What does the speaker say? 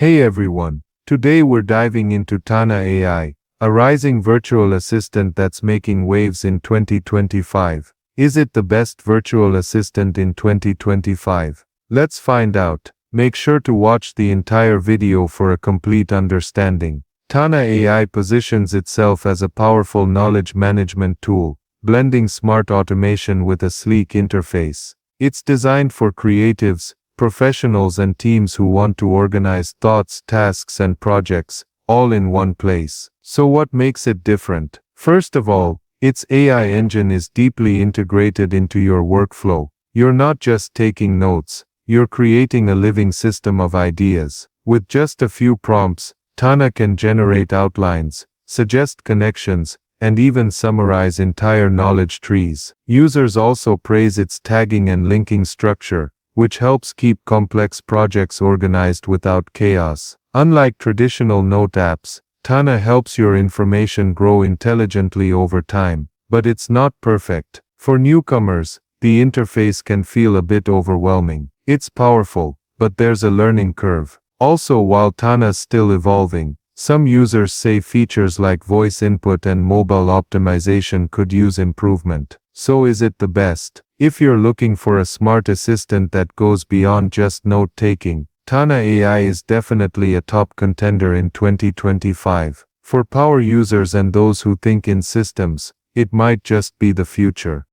Hey everyone, today we're diving into Tana AI, a rising virtual assistant that's making waves in 2025. Is it the best virtual assistant in 2025? Let's find out. Make sure to watch the entire video for a complete understanding. Tana AI positions itself as a powerful knowledge management tool, blending smart automation with a sleek interface. It's designed for creatives, professionals and teams who want to organize thoughts, tasks and projects, all in one place. So what makes it different? First of all, its AI engine is deeply integrated into your workflow. You're not just taking notes, you're creating a living system of ideas. With just a few prompts, Tana can generate outlines, suggest connections, and even summarize entire knowledge trees. Users also praise its tagging and linking structure, which helps keep complex projects organized without chaos. Unlike traditional note apps, Tana helps your information grow intelligently over time, but it's not perfect. For newcomers, the interface can feel a bit overwhelming. It's powerful, but there's a learning curve. Also, while Tana's still evolving, some users say features like voice input and mobile optimization could use improvement. So is it the best? If you're looking for a smart assistant that goes beyond just note-taking, Tana AI is definitely a top contender in 2025. For power users and those who think in systems, it might just be the future.